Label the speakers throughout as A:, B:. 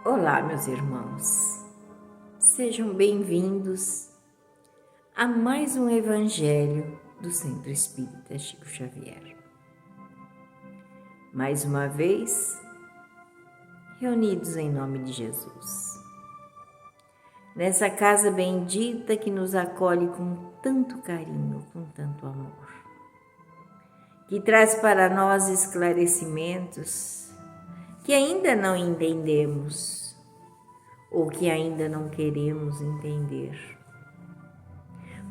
A: Olá, meus irmãos, sejam bem-vindos a mais um Evangelho do Centro Espírita Chico Xavier. Mais uma vez, reunidos em nome de Jesus, nessa casa bendita que nos acolhe com tanto carinho, com tanto amor, que traz para nós esclarecimentos que ainda não entendemos ou que ainda não queremos entender.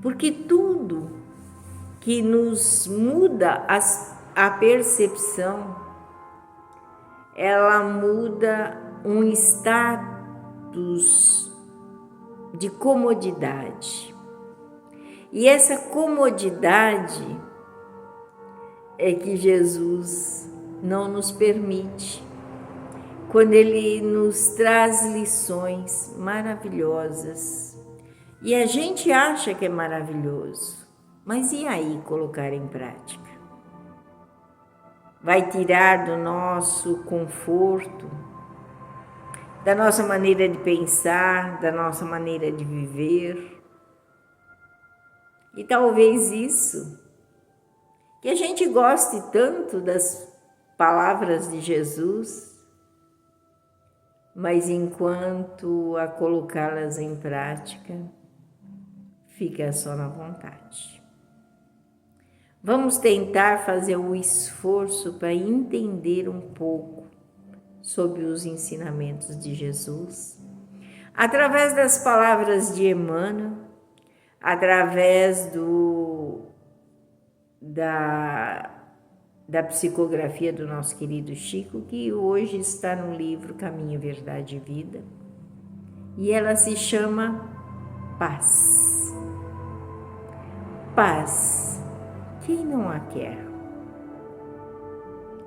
A: Porque tudo que nos muda a percepção, ela muda um status de comodidade. E essa comodidade é que Jesus não nos permite, quando Ele nos traz lições maravilhosas. E a gente acha que é maravilhoso, mas e aí colocar em prática? Vai tirar do nosso conforto, da nossa maneira de pensar, da nossa maneira de viver. E talvez isso, que a gente goste tanto das palavras de Jesus, mas enquanto a colocá-las em prática, fica só na vontade. Vamos tentar fazer o esforço para entender um pouco sobre os ensinamentos de Jesus, através das palavras de Emmanuel, através da psicografia do nosso querido Chico, que hoje está no livro Caminho, Verdade e Vida, e ela se chama Paz. Paz, quem não a quer?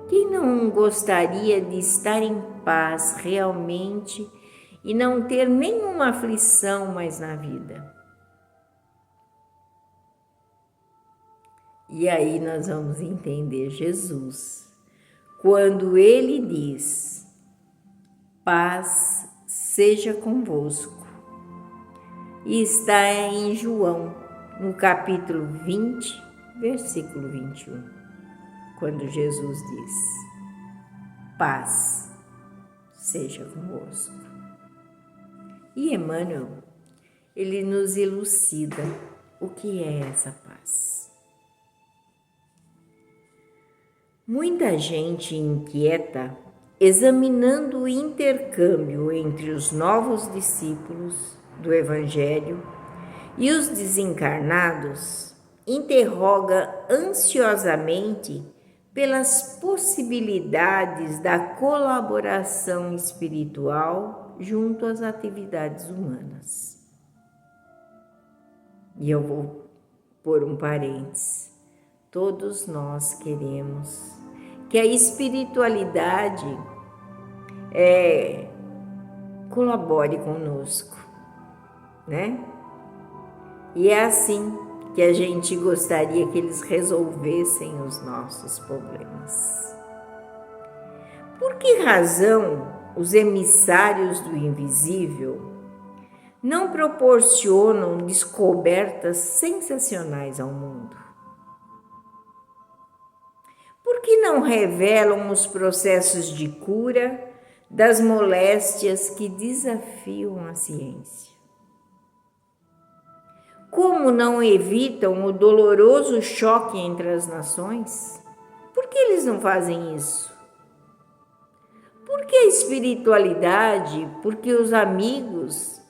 A: Quem não gostaria de estar em paz realmente e não ter nenhuma aflição mais na vida? E aí nós vamos entender Jesus, quando Ele diz: paz seja convosco. E está em João, no capítulo 20, versículo 21, quando Jesus diz: paz seja convosco. E Emmanuel, ele nos elucida o que é essa paz. Muita gente inquieta, examinando o intercâmbio entre os novos discípulos do Evangelho e os desencarnados, interroga ansiosamente pelas possibilidades da colaboração espiritual junto às atividades humanas. E eu vou pôr um parênteses. Todos nós queremos que a espiritualidade colabore conosco, né? E é assim que a gente gostaria que eles resolvessem os nossos problemas. Por que razão os emissários do invisível não proporcionam descobertas sensacionais ao mundo? Por que não revelam os processos de cura das moléstias que desafiam a ciência? Como não evitam o doloroso choque entre as nações? Por que eles não fazem isso? Por que a espiritualidade? Por que os amigos,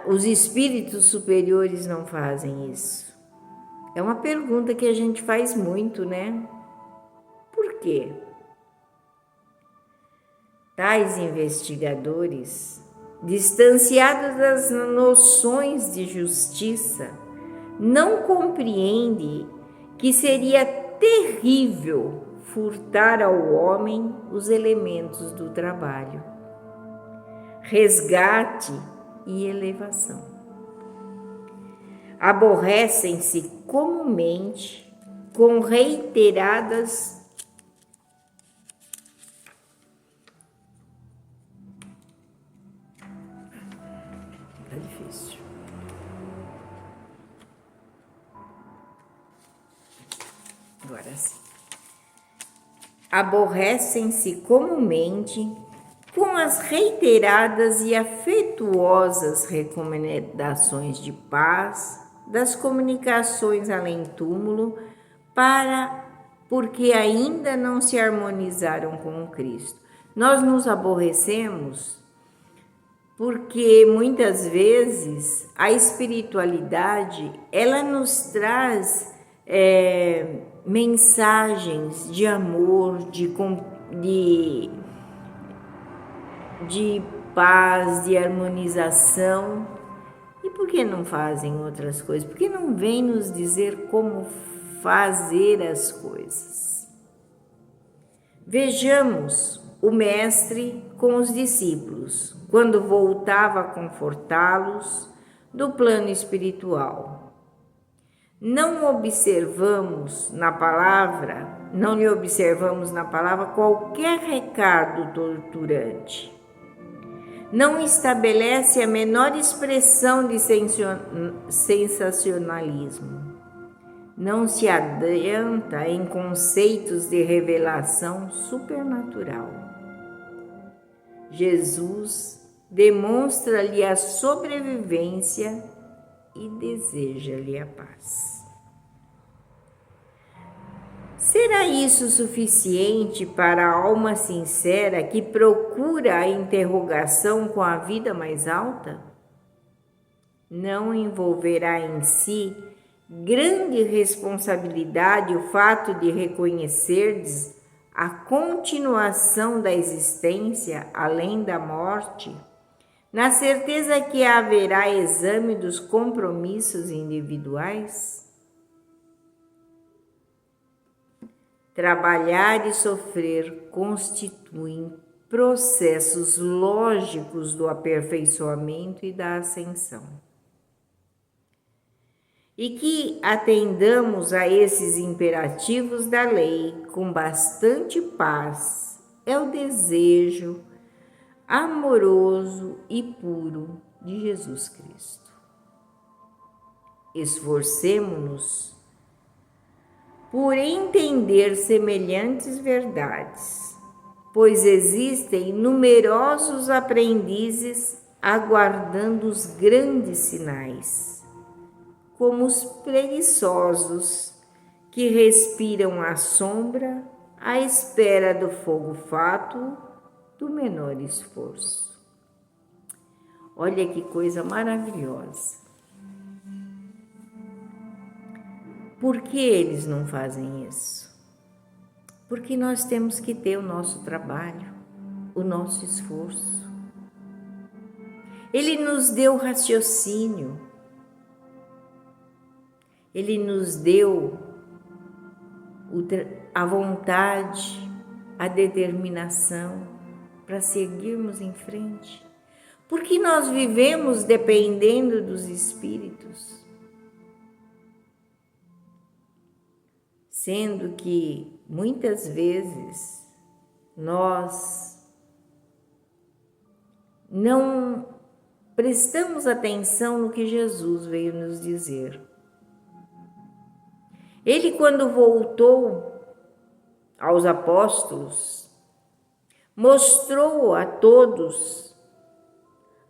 A: os espíritos superiores não fazem isso? É uma pergunta que a gente faz muito, né? Por quê? Tais investigadores, distanciados das noções de justiça, não compreendem que seria terrível furtar ao homem os elementos do trabalho, resgate e elevação. Aborrecem-se comumente com reiteradas Agora sim. Aborrecem-se comumente com as reiteradas e afetuosas recomendações de paz das comunicações além-túmulo porque ainda não se harmonizaram com o Cristo. Nós nos aborrecemos porque muitas vezes a espiritualidade ela nos traz mensagens de amor, de paz, de harmonização. E por que não fazem outras coisas? Por que não vêm nos dizer como fazer as coisas? Vejamos o Mestre com os discípulos, quando voltava a confortá-los do plano espiritual. Não lhe observamos na palavra qualquer recado torturante. Não estabelece a menor expressão de sensacionalismo. Não se adianta em conceitos de revelação supernatural. Jesus demonstra-lhe a sobrevivência e deseja-lhe a paz. Será isso suficiente para a alma sincera que procura a interrogação com a vida mais alta? Não envolverá em si grande responsabilidade o fato de reconhecerdes a continuação da existência além da morte, na certeza que haverá exame dos compromissos individuais? Trabalhar e sofrer constituem processos lógicos do aperfeiçoamento e da ascensão. E que atendamos a esses imperativos da lei com bastante paz é o desejo amoroso e puro de Jesus Cristo. Esforcemo-nos por entender semelhantes verdades, pois existem numerosos aprendizes aguardando os grandes sinais, como os preguiçosos que respiram a sombra à espera do fogo fátuo do menor esforço. Olha que coisa maravilhosa. Por que eles não fazem isso? Porque nós temos que ter o nosso trabalho, o nosso esforço. Ele nos deu raciocínio, Ele nos deu a vontade, a determinação para seguirmos em frente. Porque nós vivemos dependendo dos espíritos. Sendo que muitas vezes nós não prestamos atenção no que Jesus veio nos dizer. Ele, quando voltou aos apóstolos, mostrou a todos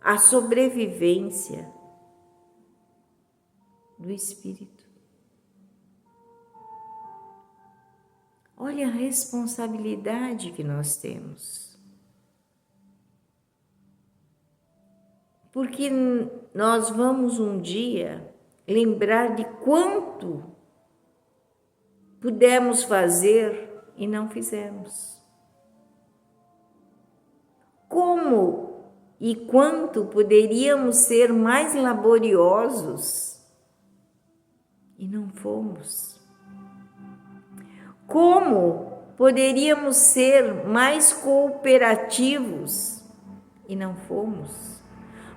A: a sobrevivência do Espírito. Olha a responsabilidade que nós temos. Porque nós vamos um dia lembrar de quanto pudemos fazer e não fizemos. Como e quanto poderíamos ser mais laboriosos e não fomos. Como poderíamos ser mais cooperativos e não fomos,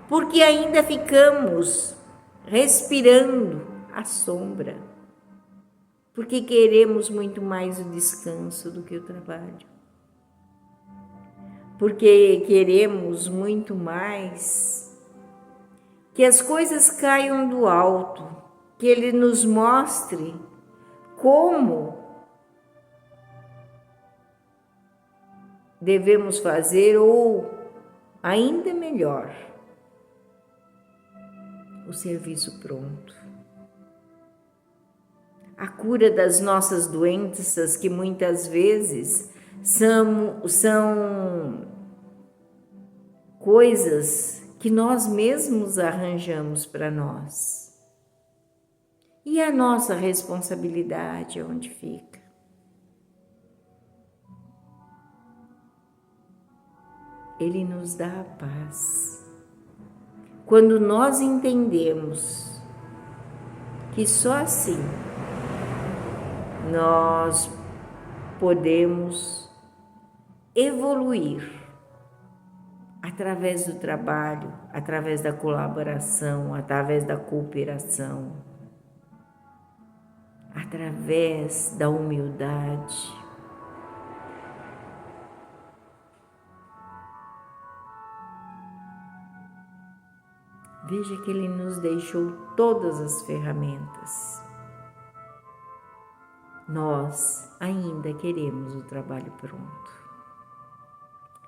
A: porque ainda ficamos respirando a sombra, porque queremos muito mais o descanso do que o trabalho, porque queremos muito mais que as coisas caiam do alto, que Ele nos mostre como devemos fazer, ou ainda melhor, o serviço pronto. A cura das nossas doenças, que muitas vezes são coisas que nós mesmos arranjamos para nós. E a nossa responsabilidade onde fica? Ele nos dá a paz. Quando nós entendemos que só assim nós podemos evoluir através do trabalho, através da colaboração, através da cooperação, através da humildade. Veja que Ele nos deixou todas as ferramentas. Nós ainda queremos o trabalho pronto.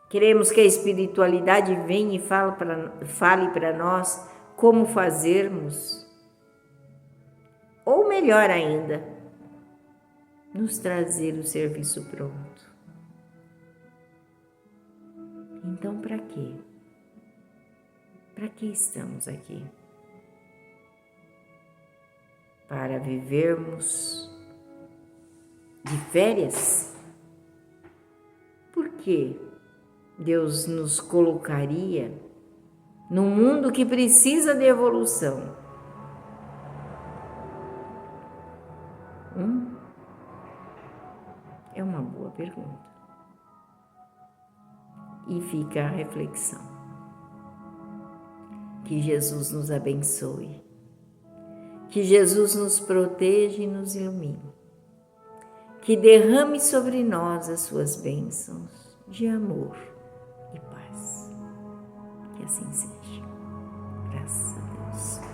A: Queremos que a espiritualidade venha e fale para nós como fazermos. Ou melhor ainda, nos trazer o serviço pronto. Então, para quê? Para que estamos aqui? Para vivermos de férias? Por que Deus nos colocaria num mundo que precisa de evolução? É uma boa pergunta. E fica a reflexão. Que Jesus nos abençoe. Que Jesus nos proteja e nos ilumine. Que derrame sobre nós as suas bênçãos de amor e paz. Que assim seja. Graças a Deus.